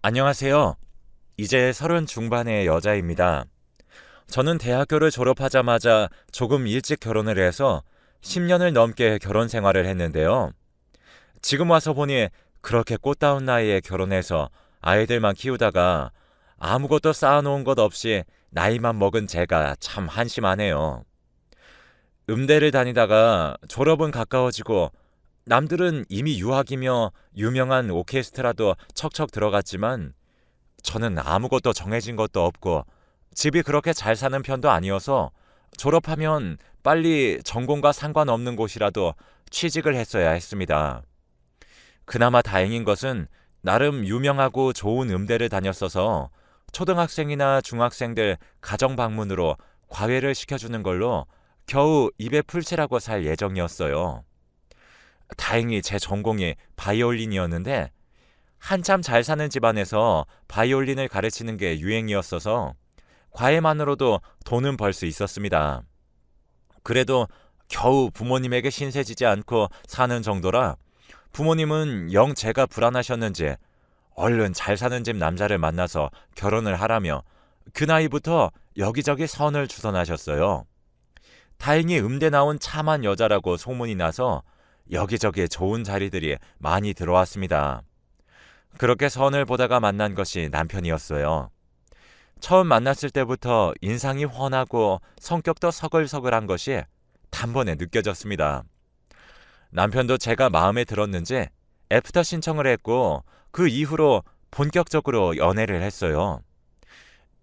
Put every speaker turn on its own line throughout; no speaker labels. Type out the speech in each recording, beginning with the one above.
안녕하세요. 이제 30 중반의 여자입니다. 저는 대학교를 졸업하자마자 조금 일찍 결혼을 해서 10년을 넘게 결혼 생활을 했는데요. 지금 와서 보니 그렇게 꽃다운 나이에 결혼해서 아이들만 키우다가 아무것도 쌓아놓은 것 없이 나이만 먹은 제가 참 한심하네요. 음대를 다니다가 졸업은 가까워지고 남들은 이미 유학이며 유명한 오케스트라도 척척 들어갔지만 저는 아무것도 정해진 것도 없고 집이 그렇게 잘 사는 편도 아니어서 졸업하면 빨리 전공과 상관없는 곳이라도 취직을 했어야 했습니다. 그나마 다행인 것은 나름 유명하고 좋은 음대를 다녔어서 초등학생이나 중학생들 가정 방문으로 과외를 시켜주는 걸로 겨우 입에 풀칠하고 살 예정이었어요. 다행히 제 전공이 바이올린이었는데 한참 잘 사는 집안에서 바이올린을 가르치는 게 유행이었어서 과외만으로도 돈은 벌 수 있었습니다. 그래도 겨우 부모님에게 신세지지 않고 사는 정도라 부모님은 영 제가 불안하셨는지 얼른 잘 사는 집 남자를 만나서 결혼을 하라며 그 나이부터 여기저기 선을 주선하셨어요. 다행히 음대 나온 참한 여자라고 소문이 나서 여기저기 좋은 자리들이 많이 들어왔습니다. 그렇게 선을 보다가 만난 것이 남편이었어요. 처음 만났을 때부터 인상이 훤하고 성격도 서글서글한 것이 단번에 느껴졌습니다. 남편도 제가 마음에 들었는지 애프터 신청을 했고 그 이후로 본격적으로 연애를 했어요.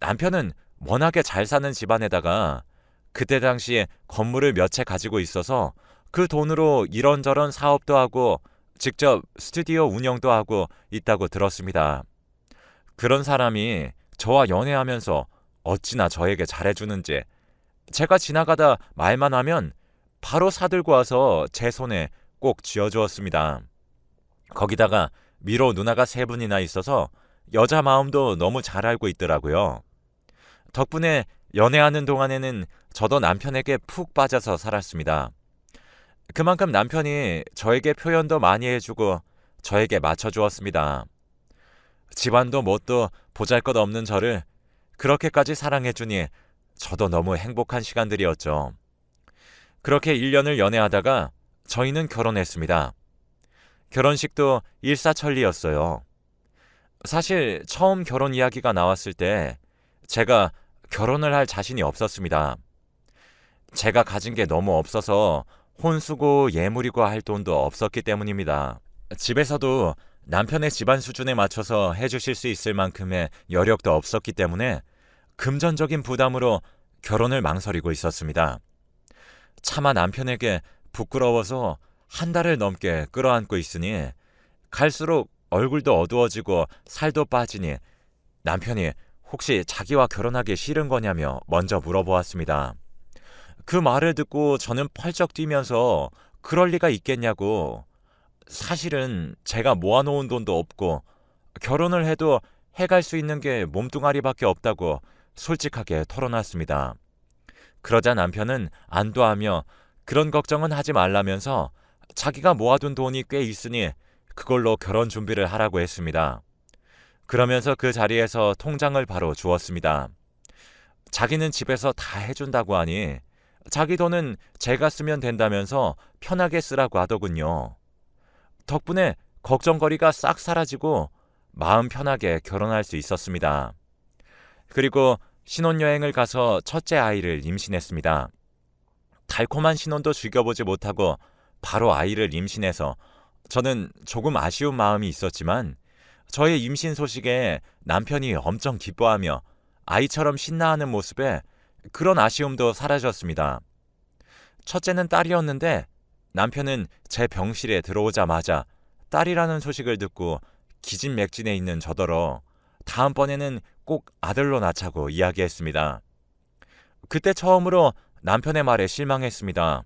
남편은 워낙에 잘 사는 집안에다가 그때 당시에 건물을 몇 채 가지고 있어서 그 돈으로 이런저런 사업도 하고 직접 스튜디오 운영도 하고 있다고 들었습니다. 그런 사람이 저와 연애하면서 어찌나 저에게 잘해주는지 제가 지나가다 말만 하면 바로 사들고 와서 제 손에 꼭 쥐어주었습니다. 거기다가 미로 누나가 3분이나 있어서 여자 마음도 너무 잘 알고 있더라고요. 덕분에 연애하는 동안에는 저도 남편에게 푹 빠져서 살았습니다. 그만큼 남편이 저에게 표현도 많이 해주고 저에게 맞춰주었습니다. 집안도 뭣도 보잘것없는 저를 그렇게까지 사랑해주니 저도 너무 행복한 시간들이었죠. 그렇게 1년을 연애하다가 저희는 결혼했습니다. 결혼식도 일사천리였어요. 사실 처음 결혼 이야기가 나왔을 때 제가 결혼을 할 자신이 없었습니다. 제가 가진 게 너무 없어서 혼수고 예물이고 할 돈도 없었기 때문입니다. 집에서도 남편의 집안 수준에 맞춰서 해주실 수 있을 만큼의 여력도 없었기 때문에 금전적인 부담으로 결혼을 망설이고 있었습니다. 차마 남편에게 부끄러워서 한 달을 넘게 끌어안고 있으니 갈수록 얼굴도 어두워지고 살도 빠지니 남편이 혹시 자기와 결혼하기 싫은 거냐며 먼저 물어보았습니다. 그 말을 듣고 저는 펄쩍 뛰면서 그럴 리가 있겠냐고, 사실은 제가 모아놓은 돈도 없고 결혼을 해도 해갈 수 있는 게 몸뚱아리밖에 없다고 솔직하게 털어놨습니다. 그러자 남편은 안도하며 그런 걱정은 하지 말라면서 자기가 모아둔 돈이 꽤 있으니 그걸로 결혼 준비를 하라고 했습니다. 그러면서 그 자리에서 통장을 바로 주었습니다. 자기는 집에서 다 해준다고 하니 자기 돈은 제가 쓰면 된다면서 편하게 쓰라고 하더군요. 덕분에 걱정거리가 싹 사라지고 마음 편하게 결혼할 수 있었습니다. 그리고 신혼여행을 가서 첫째 아이를 임신했습니다. 달콤한 신혼도 즐겨보지 못하고 바로 아이를 임신해서 저는 조금 아쉬운 마음이 있었지만 저의 임신 소식에 남편이 엄청 기뻐하며 아이처럼 신나하는 모습에 그런 아쉬움도 사라졌습니다. 첫째는 딸이었는데 남편은 제 병실에 들어오자마자 딸이라는 소식을 듣고 기진맥진해 있는 저더러 다음번에는 꼭 아들로 낳자고 이야기했습니다. 그때 처음으로 남편의 말에 실망했습니다.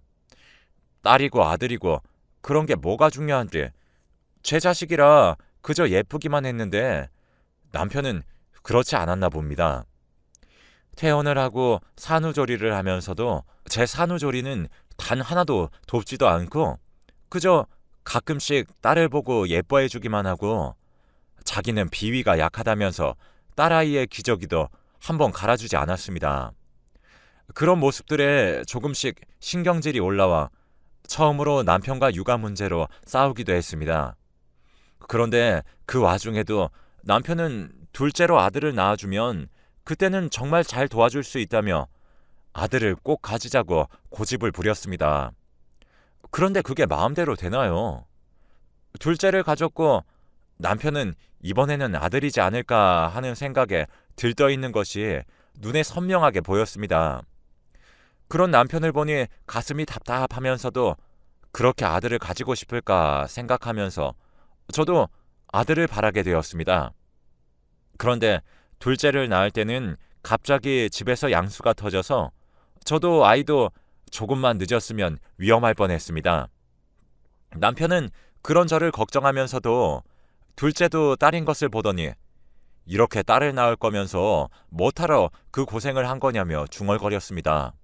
딸이고 아들이고 그런 게 뭐가 중요한데, 제 자식이라 그저 예쁘기만 했는데 남편은 그렇지 않았나 봅니다. 퇴원을 하고 산후조리를 하면서도 제 산후조리는 단 하나도 돕지도 않고 그저 가끔씩 딸을 보고 예뻐해 주기만 하고 자기는 비위가 약하다면서 딸아이의 기저귀도 한번 갈아주지 않았습니다. 그런 모습들에 조금씩 신경질이 올라와 처음으로 남편과 육아 문제로 싸우기도 했습니다. 그런데 그 와중에도 남편은 둘째로 아들을 낳아주면 그때는 정말 잘 도와줄 수 있다며 아들을 꼭 가지자고 고집을 부렸습니다. 그런데 그게 마음대로 되나요? 둘째를 가졌고 남편은 이번에는 아들이지 않을까 하는 생각에 들떠 있는 것이 눈에 선명하게 보였습니다. 그런 남편을 보니 가슴이 답답하면서도 그렇게 아들을 가지고 싶을까 생각하면서 저도 아들을 바라게 되었습니다. 그런데 둘째를 낳을 때는 갑자기 집에서 양수가 터져서 저도 아이도 조금만 늦었으면 위험할 뻔했습니다. 남편은 그런 저를 걱정하면서도 둘째도 딸인 것을 보더니 이렇게 딸을 낳을 거면서 뭐하러 그 고생을 한 거냐며 중얼거렸습니다.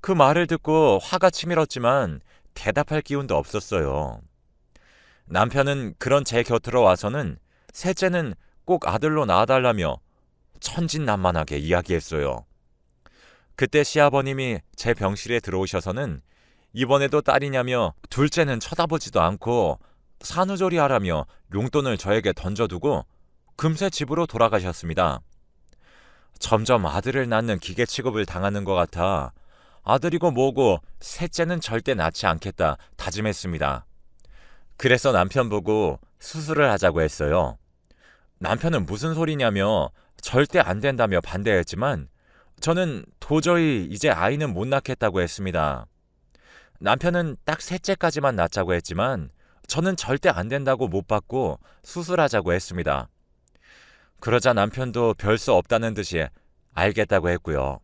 그 말을 듣고 화가 치밀었지만 대답할 기운도 없었어요. 남편은 그런 제 곁으로 와서는 셋째는 꼭 아들로 낳아달라며 천진난만하게 이야기했어요. 그때 시아버님이 제 병실에 들어오셔서는 이번에도 딸이냐며 둘째는 쳐다보지도 않고 산후조리하라며 용돈을 저에게 던져두고 금세 집으로 돌아가셨습니다. 점점 아들을 낳는 기계 취급을 당하는 것 같아 아들이고 뭐고 셋째는 절대 낳지 않겠다 다짐했습니다. 그래서 남편 보고 수술을 하자고 했어요. 남편은 무슨 소리냐며 절대 안 된다며 반대했지만 저는 도저히 이제 아이는 못 낳겠다고 했습니다. 남편은 딱 셋째까지만 낳자고 했지만 저는 절대 안 된다고 못 받고 수술하자고 했습니다. 그러자 남편도 별 수 없다는 듯이 알겠다고 했고요.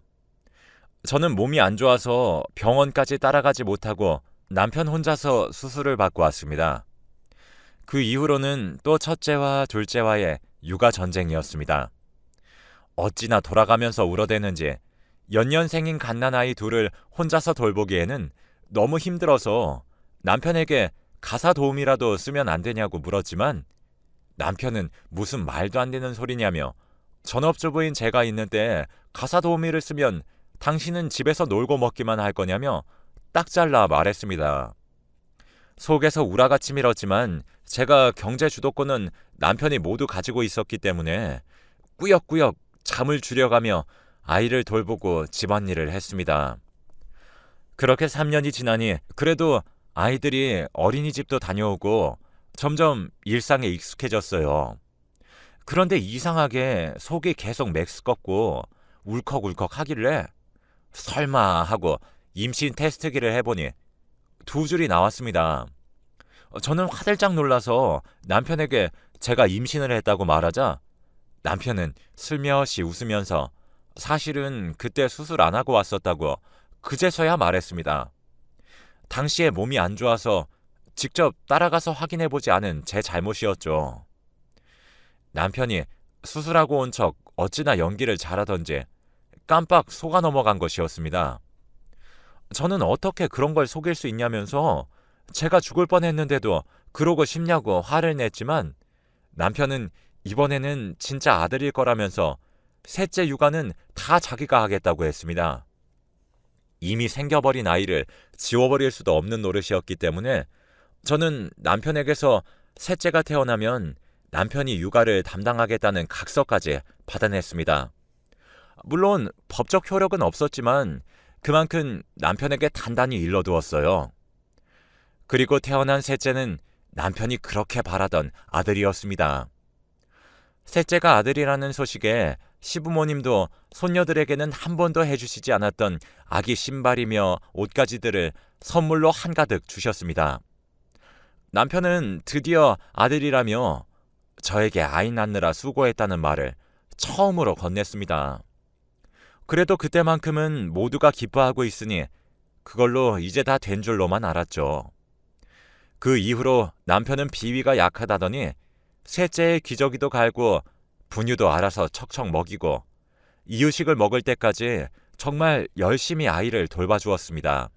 저는 몸이 안 좋아서 병원까지 따라가지 못하고 남편 혼자서 수술을 받고 왔습니다. 그 이후로는 또 첫째와 둘째와의 육아 전쟁이었습니다. 어찌나 돌아가면서 울어대는지 연년생인 갓난아이 둘을 혼자서 돌보기에는 너무 힘들어서 남편에게 가사 도우미라도 쓰면 안 되냐고 물었지만 남편은 무슨 말도 안 되는 소리냐며 전업주부인 제가 있는데 가사 도우미를 쓰면 당신은 집에서 놀고 먹기만 할 거냐며 딱 잘라 말했습니다. 속에서 우라가 치밀었지만 제가 경제 주도권은 남편이 모두 가지고 있었기 때문에 꾸역꾸역 잠을 줄여가며 아이를 돌보고 집안일을 했습니다. 그렇게 3년이 지나니 그래도 아이들이 어린이집도 다녀오고 점점 일상에 익숙해졌어요. 그런데 이상하게 속이 계속 맥스껍고 울컥울컥 하길래 설마 하고 임신 테스트기를 해보니 2줄이 나왔습니다. 저는 화들짝 놀라서 남편에게 제가 임신을 했다고 말하자 남편은 슬며시 웃으면서 사실은 그때 수술 안 하고 왔었다고 그제서야 말했습니다. 당시에 몸이 안 좋아서 직접 따라가서 확인해보지 않은 제 잘못이었죠. 남편이 수술하고 온 척 어찌나 연기를 잘하던지 깜빡 속아 넘어간 것이었습니다. 저는 어떻게 그런 걸 속일 수 있냐면서 제가 죽을 뻔했는데도 그러고 싶냐고 화를 냈지만 남편은 이번에는 진짜 아들일 거라면서 셋째 육아는 다 자기가 하겠다고 했습니다. 이미 생겨버린 아이를 지워버릴 수도 없는 노릇이었기 때문에 저는 남편에게서 셋째가 태어나면 남편이 육아를 담당하겠다는 각서까지 받아냈습니다. 물론 법적 효력은 없었지만 그만큼 남편에게 단단히 일러두었어요. 그리고 태어난 셋째는 남편이 그렇게 바라던 아들이었습니다. 셋째가 아들이라는 소식에 시부모님도 손녀들에게는 한 번도 해주시지 않았던 아기 신발이며 옷가지들을 선물로 한가득 주셨습니다. 남편은 드디어 아들이라며 저에게 아이 낳느라 수고했다는 말을 처음으로 건넸습니다. 그래도 그때만큼은 모두가 기뻐하고 있으니 그걸로 이제 다 된 줄로만 알았죠. 그 이후로 남편은 비위가 약하다더니 셋째의 기저귀도 갈고 분유도 알아서 척척 먹이고 이유식을 먹을 때까지 정말 열심히 아이를 돌봐주었습니다.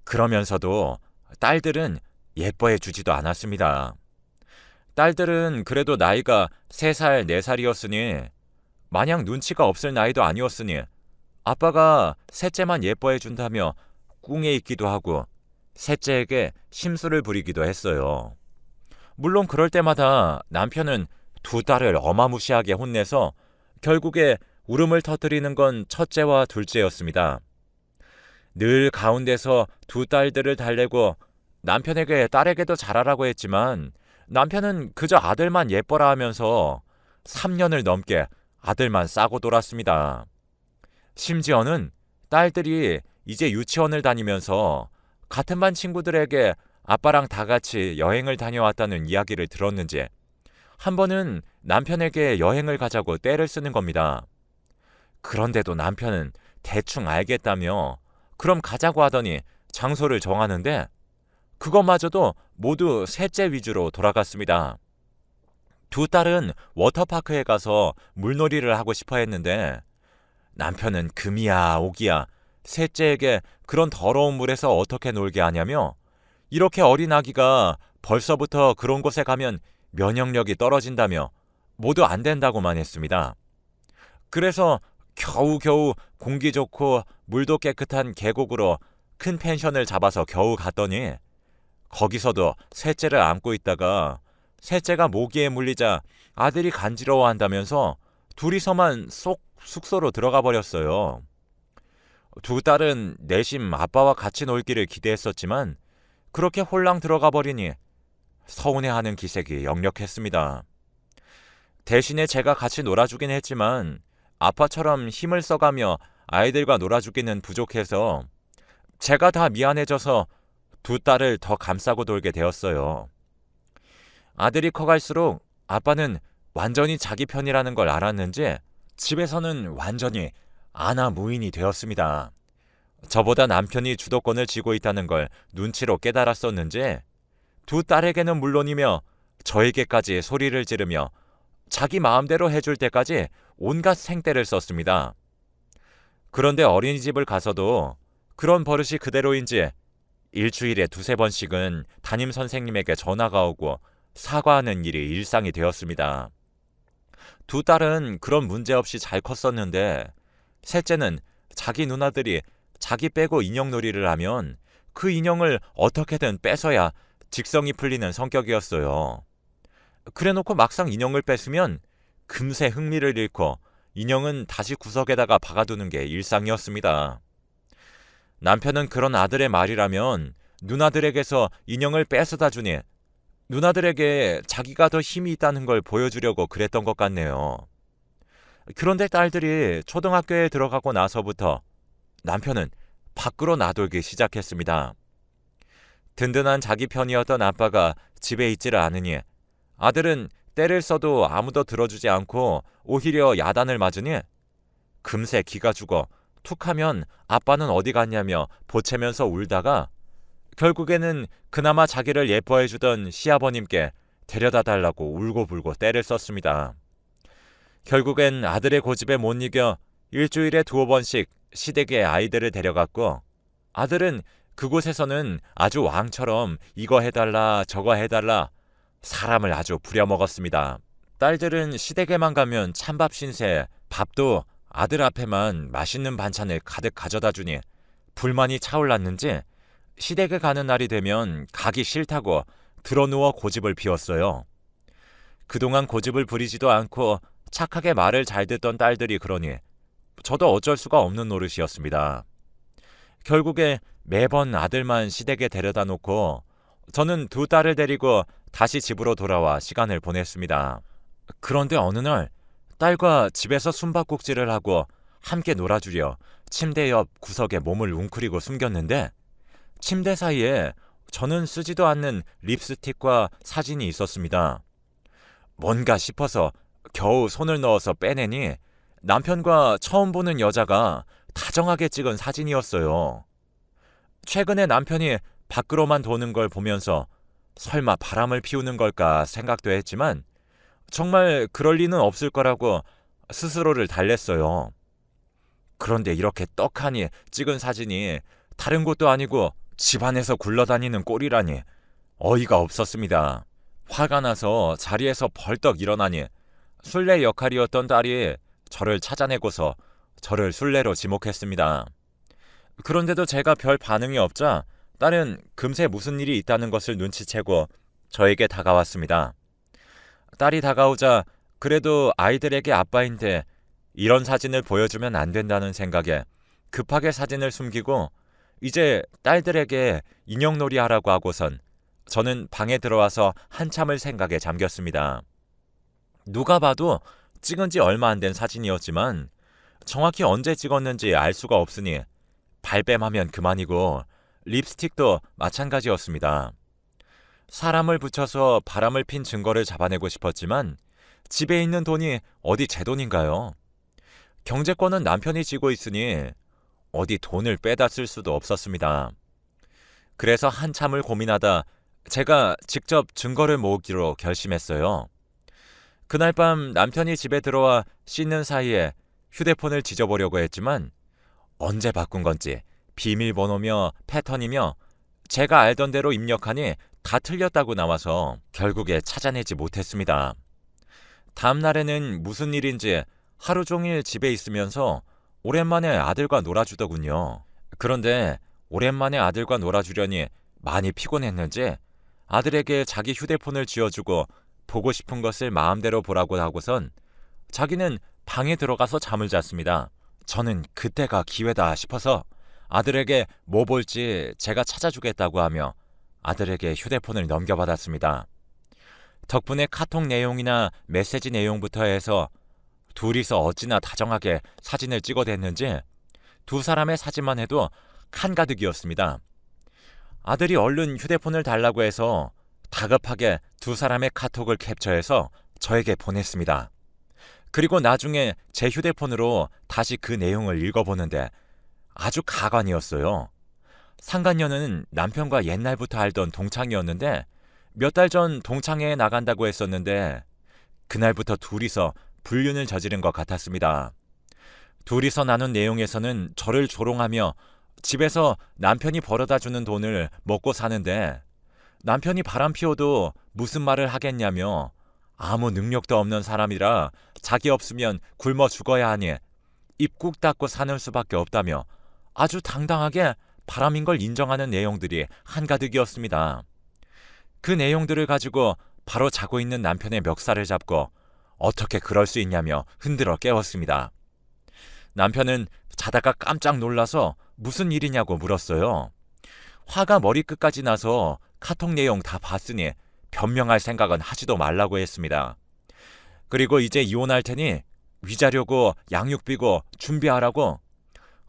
그러면서도 딸들은 예뻐해 주지도 않았습니다. 딸들은 그래도 나이가 3살, 4살이었으니 마냥 눈치가 없을 나이도 아니었으니 아빠가 셋째만 예뻐해 준다며 꿍에 있기도 하고 셋째에게 심술을 부리기도 했어요. 물론 그럴 때마다 남편은 두 딸을 어마무시하게 혼내서 결국에 울음을 터뜨리는 건 첫째와 둘째였습니다. 늘 가운데서 두 딸들을 달래고 남편에게 딸에게도 잘하라고 했지만 남편은 그저 아들만 예뻐라 하면서 3년을 넘게 아들만 싸고 돌았습니다. 심지어는 딸들이 이제 유치원을 다니면서 같은 반 친구들에게 아빠랑 다 같이 여행을 다녀왔다는 이야기를 들었는지 한 번은 남편에게 여행을 가자고 떼를 쓰는 겁니다. 그런데도 남편은 대충 알겠다며 그럼 가자고 하더니 장소를 정하는데 그것마저도 모두 셋째 위주로 돌아갔습니다. 두 딸은 워터파크에 가서 물놀이를 하고 싶어 했는데 남편은 금이야 오기야 셋째에게 그런 더러운 물에서 어떻게 놀게 하냐며 이렇게 어린 아기가 벌써부터 그런 곳에 가면 면역력이 떨어진다며 모두 안 된다고만 했습니다. 그래서 겨우겨우 공기 좋고 물도 깨끗한 계곡으로 큰 펜션을 잡아서 겨우 갔더니 거기서도 셋째를 안고 있다가 셋째가 모기에 물리자 아들이 간지러워한다면서 둘이서만 쏙 숙소로 들어가 버렸어요. 두 딸은 내심 아빠와 같이 놀기를 기대했었지만 그렇게 홀랑 들어가 버리니 서운해하는 기색이 역력했습니다. 대신에 제가 같이 놀아주긴 했지만 아빠처럼 힘을 써가며 아이들과 놀아주기는 부족해서 제가 다 미안해져서 두 딸을 더 감싸고 놀게 되었어요. 아들이 커갈수록 아빠는 완전히 자기 편이라는 걸 알았는지 집에서는 완전히 아나무인이 되었습니다. 저보다 남편이 주도권을 쥐고 있다는 걸 눈치로 깨달았었는지 두 딸에게는 물론이며 저에게까지 소리를 지르며 자기 마음대로 해줄 때까지 온갖 생떼를 썼습니다. 그런데 어린이집을 가서도 그런 버릇이 그대로인지 일주일에 2-3번씩은 담임 선생님에게 전화가 오고 사과하는 일이 일상이 되었습니다. 두 딸은 그런 문제 없이 잘 컸었는데 셋째는 자기 누나들이 자기 빼고 인형놀이를 하면 그 인형을 어떻게든 뺏어야 직성이 풀리는 성격이었어요. 그래놓고 막상 인형을 뺏으면 금세 흥미를 잃고 인형은 다시 구석에다가 박아두는 게 일상이었습니다. 남편은 그런 아들의 말이라면 누나들에게서 인형을 뺏어다 주니 누나들에게 자기가 더 힘이 있다는 걸 보여주려고 그랬던 것 같네요. 그런데 딸들이 초등학교에 들어가고 나서부터 남편은 밖으로 나돌기 시작했습니다. 든든한 자기 편이었던 아빠가 집에 있지를 않으니 아들은 때를 써도 아무도 들어주지 않고 오히려 야단을 맞으니 금세 기가 죽어 툭하면 아빠는 어디 갔냐며 보채면서 울다가 결국에는 그나마 자기를 예뻐해주던 시아버님께 데려다 달라고 울고불고 때를 썼습니다. 결국엔 아들의 고집에 못 이겨 일주일에 2번씩 시댁에 아이들을 데려갔고 아들은 그곳에서는 아주 왕처럼 이거 해달라 저거 해달라 사람을 아주 부려먹었습니다. 딸들은 시댁에만 가면 찬밥 신세 밥도 아들 앞에만 맛있는 반찬을 가득 가져다 주니 불만이 차올랐는지 시댁에 가는 날이 되면 가기 싫다고 드러누워 고집을 피웠어요. 그동안 고집을 부리지도 않고 착하게 말을 잘 듣던 딸들이 그러니 저도 어쩔 수가 없는 노릇이었습니다. 결국에 매번 아들만 시댁에 데려다 놓고 저는 두 딸을 데리고 다시 집으로 돌아와 시간을 보냈습니다. 그런데 어느 날 딸과 집에서 숨바꼭질을 하고 함께 놀아주려 침대 옆 구석에 몸을 웅크리고 숨겼는데 침대 사이에 저는 쓰지도 않는 립스틱과 사진이 있었습니다. 뭔가 싶어서 겨우 손을 넣어서 빼내니 남편과 처음 보는 여자가 다정하게 찍은 사진이었어요. 최근에 남편이 밖으로만 도는 걸 보면서 설마 바람을 피우는 걸까 생각도 했지만 정말 그럴 리는 없을 거라고 스스로를 달랬어요. 그런데 이렇게 떡하니 찍은 사진이 다른 곳도 아니고 집안에서 굴러다니는 꼴이라니 어이가 없었습니다. 화가 나서 자리에서 벌떡 일어나니 술래 역할이었던 딸이 저를 찾아내고서 저를 술래로 지목했습니다. 그런데도 제가 별 반응이 없자 딸은 금세 무슨 일이 있다는 것을 눈치채고 저에게 다가왔습니다. 딸이 다가오자 그래도 아이들에게 아빠인데 이런 사진을 보여주면 안 된다는 생각에 급하게 사진을 숨기고 이제 딸들에게 인형놀이 하라고 하고선 저는 방에 들어와서 한참을 생각에 잠겼습니다. 누가 봐도 찍은 지 얼마 안 된 사진이었지만 정확히 언제 찍었는지 알 수가 없으니 발뺌하면 그만이고 립스틱도 마찬가지였습니다. 사람을 붙여서 바람을 핀 증거를 잡아내고 싶었지만 집에 있는 돈이 어디 제 돈인가요? 경제권은 남편이 쥐고 있으니 어디 돈을 빼다 쓸 수도 없었습니다. 그래서 한참을 고민하다 제가 직접 증거를 모으기로 결심했어요. 그날 밤 남편이 집에 들어와 씻는 사이에 휴대폰을 뒤져보려고 했지만 언제 바꾼 건지 비밀번호며 패턴이며 제가 알던 대로 입력하니 다 틀렸다고 나와서 결국에 찾아내지 못했습니다. 다음 날에는 무슨 일인지 하루 종일 집에 있으면서 오랜만에 아들과 놀아주더군요. 그런데 오랜만에 아들과 놀아주려니 많이 피곤했는지 아들에게 자기 휴대폰을 쥐어주고 보고 싶은 것을 마음대로 보라고 하고선 자기는 방에 들어가서 잠을 잤습니다. 저는 그때가 기회다 싶어서 아들에게 뭐 볼지 제가 찾아주겠다고 하며 아들에게 휴대폰을 넘겨받았습니다. 덕분에 카톡 내용이나 메시지 내용부터 해서 둘이서 어찌나 다정하게 사진을 찍어댔는지 두 사람의 사진만 해도 한가득이었습니다. 아들이 얼른 휴대폰을 달라고 해서 다급하게 두 사람의 카톡을 캡처해서 저에게 보냈습니다. 그리고 나중에 제 휴대폰으로 다시 그 내용을 읽어보는데 아주 가관이었어요. 상간녀는 남편과 옛날부터 알던 동창이었는데 몇 달 전 동창회에 나간다고 했었는데 그날부터 둘이서 불륜을 저지른 것 같았습니다. 둘이서 나눈 내용에서는 저를 조롱하며 집에서 남편이 벌어다 주는 돈을 먹고 사는데 남편이 바람 피워도 무슨 말을 하겠냐며 아무 능력도 없는 사람이라 자기 없으면 굶어 죽어야 하니 입 꾹 닫고 사는 수밖에 없다며 아주 당당하게 바람인 걸 인정하는 내용들이 한가득이었습니다. 그 내용들을 가지고 바로 자고 있는 남편의 멱살을 잡고 어떻게 그럴 수 있냐며 흔들어 깨웠습니다. 남편은 자다가 깜짝 놀라서 무슨 일이냐고 물었어요. 화가 머리끝까지 나서 카톡 내용 다 봤으니 변명할 생각은 하지도 말라고 했습니다. 그리고 이제 이혼할 테니 위자료고 양육비고 준비하라고.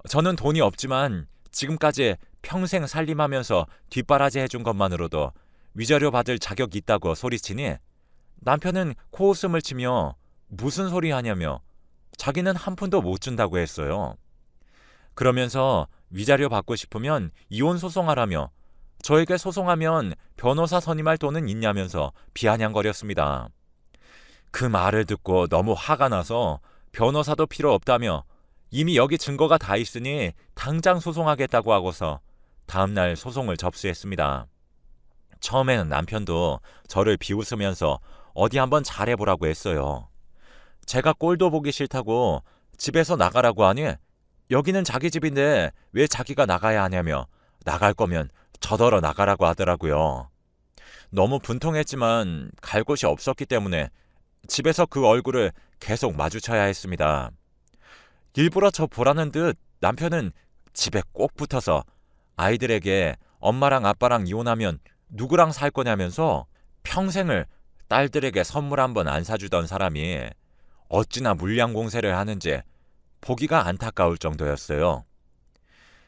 저는 돈이 없지만 지금까지 평생 살림하면서 뒷바라지 해준 것만으로도 위자료 받을 자격이 있다고 소리치니 남편은 코웃음을 치며 무슨 소리 하냐며 자기는 한 푼도 못 준다고 했어요. 그러면서 위자료 받고 싶으면 이혼 소송하라며 저에게 소송하면 변호사 선임할 돈은 있냐면서 비아냥거렸습니다. 그 말을 듣고 너무 화가 나서 변호사도 필요 없다며 이미 여기 증거가 다 있으니 당장 소송하겠다고 하고서 다음날 소송을 접수했습니다. 처음에는 남편도 저를 비웃으면서 어디 한번 잘해보라고 했어요. 제가 꼴도 보기 싫다고 집에서 나가라고 하니 여기는 자기 집인데 왜 자기가 나가야 하냐며 나갈 거면 저더러 나가라고 하더라고요. 너무 분통했지만 갈 곳이 없었기 때문에 집에서 그 얼굴을 계속 마주쳐야 했습니다. 일부러 저 보라는 듯 남편은 집에 꼭 붙어서 아이들에게 엄마랑 아빠랑 이혼하면 누구랑 살 거냐면서 평생을 딸들에게 선물 한 번 안 사주던 사람이 어찌나 물량공세를 하는지 보기가 안타까울 정도였어요.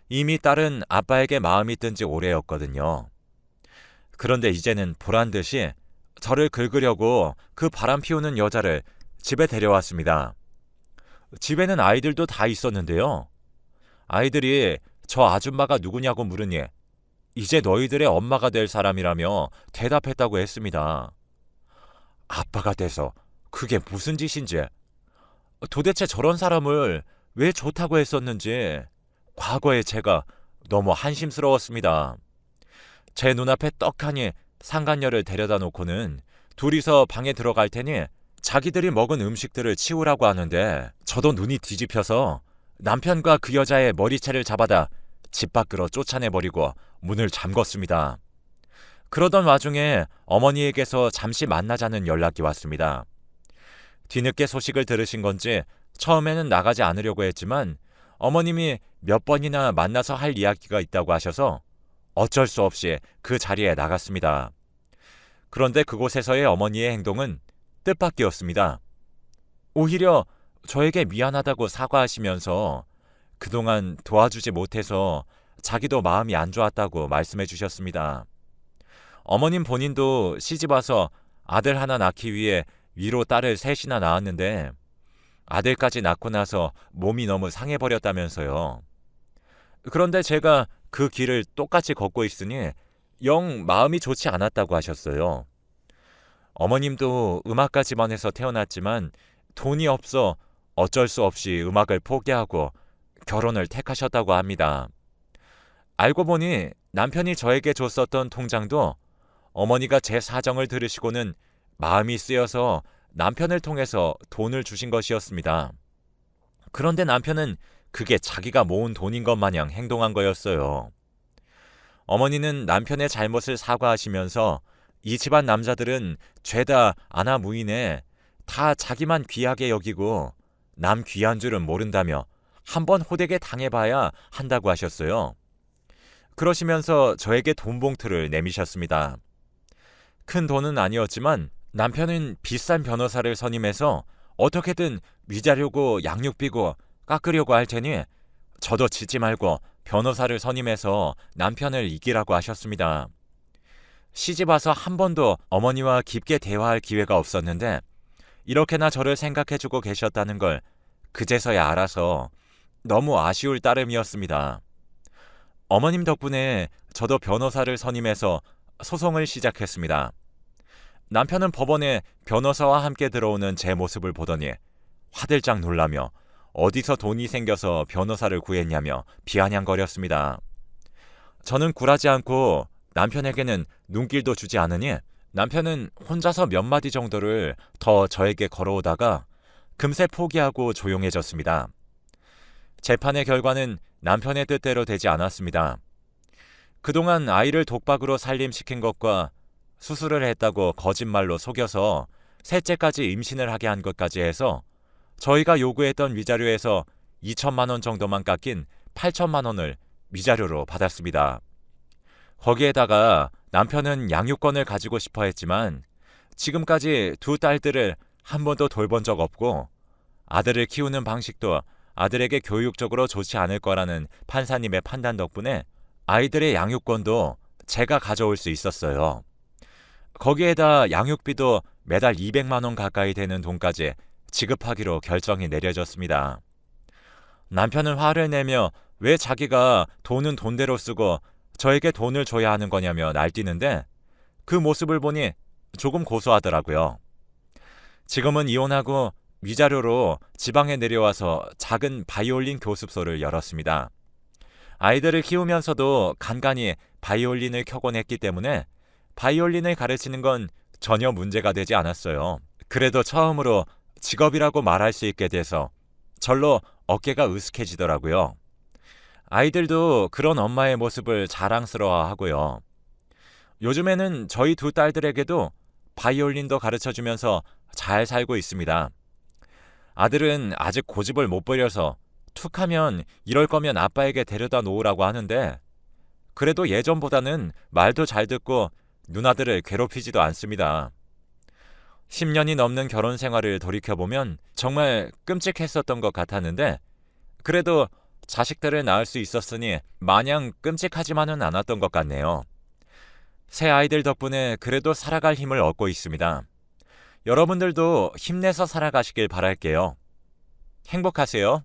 이미 딸은 아빠에게 마음이 뜬 지 오래였거든요. 그런데 이제는 보란 듯이 저를 긁으려고 그 바람 피우는 여자를 집에 데려왔습니다. 집에는 아이들도 다 있었는데요. 아이들이 저 아줌마가 누구냐고 물으니 이제 너희들의 엄마가 될 사람이라며 대답했다고 했습니다. 아빠가 돼서 그게 무슨 짓인지, 도대체 저런 사람을 왜 좋다고 했었는지 과거의 제가 너무 한심스러웠습니다. 제 눈앞에 떡하니 상간녀를 데려다 놓고는 둘이서 방에 들어갈 테니 자기들이 먹은 음식들을 치우라고 하는데 저도 눈이 뒤집혀서 남편과 그 여자의 머리채를 잡아다 집 밖으로 쫓아내버리고 문을 잠궜습니다. 그러던 와중에 어머니에게서 잠시 만나자는 연락이 왔습니다. 뒤늦게 소식을 들으신 건지 처음에는 나가지 않으려고 했지만 어머님이 몇 번이나 만나서 할 이야기가 있다고 하셔서 어쩔 수 없이 그 자리에 나갔습니다. 그런데 그곳에서의 어머니의 행동은 뜻밖이었습니다. 오히려 저에게 미안하다고 사과하시면서 그동안 도와주지 못해서 자기도 마음이 안 좋았다고 말씀해 주셨습니다. 어머님 본인도 시집와서 아들 하나 낳기 위해 위로 딸을 셋이나 낳았는데 아들까지 낳고 나서 몸이 너무 상해버렸다면서요. 그런데 제가 그 길을 똑같이 걷고 있으니 영 마음이 좋지 않았다고 하셨어요. 어머님도 음악가 집안에서 태어났지만 돈이 없어 어쩔 수 없이 음악을 포기하고 결혼을 택하셨다고 합니다. 알고 보니 남편이 저에게 줬었던 통장도 어머니가 제 사정을 들으시고는 마음이 쓰여서 남편을 통해서 돈을 주신 것이었습니다. 그런데 남편은 그게 자기가 모은 돈인 것 마냥 행동한 거였어요. 어머니는 남편의 잘못을 사과하시면서 이 집안 남자들은 죄다 아나무인에 다 자기만 귀하게 여기고 남 귀한 줄은 모른다며 한번 호되게 당해봐야 한다고 하셨어요. 그러시면서 저에게 돈 봉투를 내미셨습니다. 큰 돈은 아니었지만 남편은 비싼 변호사를 선임해서 어떻게든 위자료고 양육비고 깎으려고 할 테니 저도 짓지 말고 변호사를 선임해서 남편을 이기라고 하셨습니다. 시집와서 한 번도 어머니와 깊게 대화할 기회가 없었는데 이렇게나 저를 생각해주고 계셨다는 걸 그제서야 알아서 너무 아쉬울 따름이었습니다. 어머님 덕분에 저도 변호사를 선임해서 소송을 시작했습니다. 남편은 법원에 변호사와 함께 들어오는 제 모습을 보더니 화들짝 놀라며 어디서 돈이 생겨서 변호사를 구했냐며 비아냥거렸습니다. 저는 굴하지 않고 남편에게는 눈길도 주지 않으니 남편은 혼자서 몇 마디 정도를 더 저에게 걸어오다가 금세 포기하고 조용해졌습니다. 재판의 결과는 남편의 뜻대로 되지 않았습니다. 그동안 아이를 독박으로 살림시킨 것과 수술을 했다고 거짓말로 속여서 셋째까지 임신을 하게 한 것까지 해서 저희가 요구했던 위자료에서 2천만 원 정도만 깎인 8천만 원을 위자료로 받았습니다. 거기에다가 남편은 양육권을 가지고 싶어 했지만 지금까지 두 딸들을 한 번도 돌본 적 없고 아들을 키우는 방식도 아들에게 교육적으로 좋지 않을 거라는 판사님의 판단 덕분에 아이들의 양육권도 제가 가져올 수 있었어요. 거기에다 양육비도 매달 200만 원 가까이 되는 돈까지 지급하기로 결정이 내려졌습니다. 남편은 화를 내며 왜 자기가 돈은 돈대로 쓰고 저에게 돈을 줘야 하는 거냐며 날뛰는데 그 모습을 보니 조금 고소하더라고요. 지금은 이혼하고 위자료로 지방에 내려와서 작은 바이올린 교습소를 열었습니다. 아이들을 키우면서도 간간히 바이올린을 켜곤 했기 때문에 바이올린을 가르치는 건 전혀 문제가 되지 않았어요. 그래도 처음으로 직업이라고 말할 수 있게 돼서 절로 어깨가 으스해지더라고요. 아이들도 그런 엄마의 모습을 자랑스러워하고요. 요즘에는 저희 두 딸들에게도 바이올린도 가르쳐주면서 잘 살고 있습니다. 아들은 아직 고집을 못 부려서 툭하면 이럴 거면 아빠에게 데려다 놓으라고 하는데 그래도 예전보다는 말도 잘 듣고 누나들을 괴롭히지도 않습니다. 10년이 넘는 결혼 생활을 돌이켜보면 정말 끔찍했었던 것 같았는데 그래도 자식들을 낳을 수 있었으니 마냥 끔찍하지만은 않았던 것 같네요. 새 아이들 덕분에 그래도 살아갈 힘을 얻고 있습니다. 여러분들도 힘내서 살아가시길 바랄게요. 행복하세요.